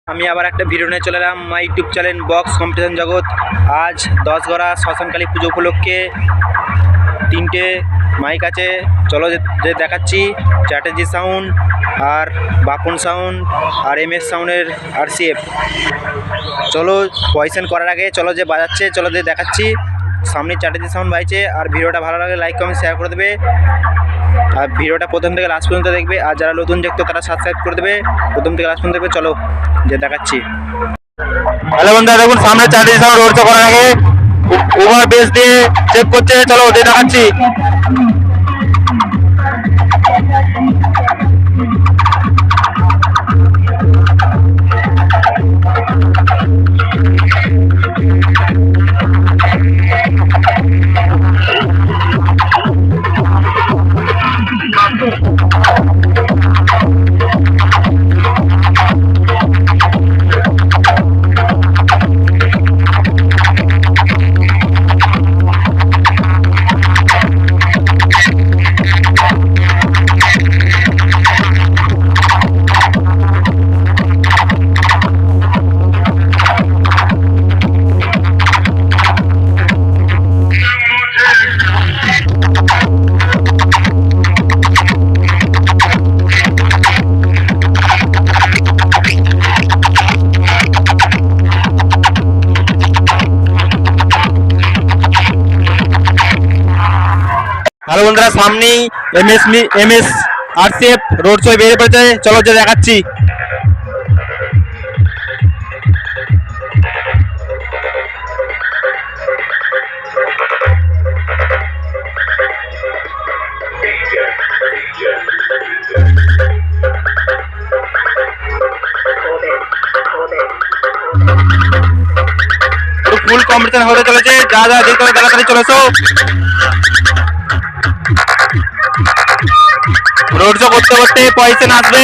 আমি আবার একটা ভিডিও নিয়ে চলে এলাম my YouTube channel box competition জগৎ। আজ 10 গড়া শ্মশানকালী পুজো উপলক্ষে 3টে মাইক আছে, চলো যে দেখাচ্ছি। চ্যাটার্জি সাউন্ড আর বাপন সাউন্ড আর MS সাউন্ডের RCF। চলো পয়সেন করার আগে চলো যে বাজাচ্ছে, চলো যে দেখাচ্ছি। সামনে চ্যাটার্জি সাউন্ড বাজছে। আর ভিডিওটা ভালো লাগে লাইক কমেন্ট শেয়ার করে দেবে, আর ভিডিওটা প্রথম থেকে লাস্ট পর্যন্ত দেখবে। আর যারা নতুন দেখতো তারা সাবস্ক্রাইব করে দেবে, প্রথম থেকে লাস্ট পর্যন্ত দেখবে। চলো যে দেখাচ্ছি। হ্যালো বন্ধুরা, দেখুন সামনে চ্যাটার্জি সাউন্ড রোড শো করার আগে ওভার বেস দিয়ে চেক করছে, চলো ওদের দেখাচ্ছি। হ্যালো বন্ধুরা, সামনেই MS RCF রোড শো বেরিয়ে পড়েছে, চলো যে দেখাচ্ছি। ফুল কম্পিটিশন হতে চলেছে, যা যা দেখতে হবে তাড়াতাড়ি চলে এসো। রোড শো করতে করতে পয়সা আসবে।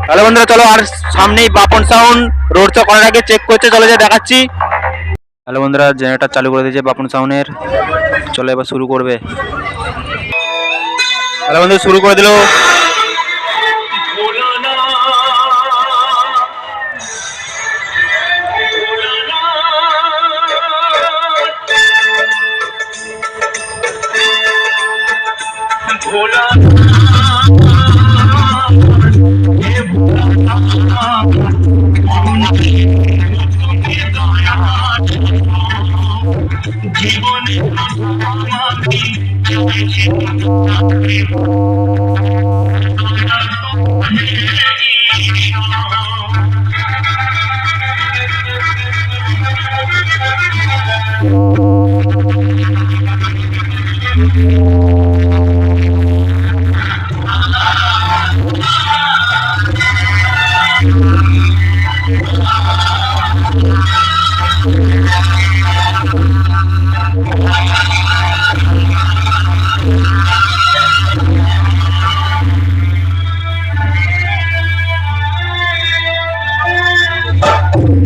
হ্যালো বন্ধুরা, চলো আর সামনেই বাপন সাউন্ড রোড শো করার আগে চেক করছে, চলো যে দেখাচ্ছি। হ্যালো বন্ধুরা, জেনারেটর চালু করে দিয়েছে বাপন সাউন্ডের, চলো এবার শুরু করবে। হ্যালো বন্ধু, শুরু করে দিল। জীবনে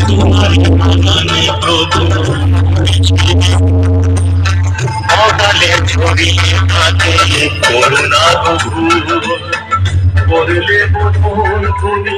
তোমার বাগানে প্রভু অকালে ছড়িয়ে থাকে করুণা বহু করলে বোধন তুমি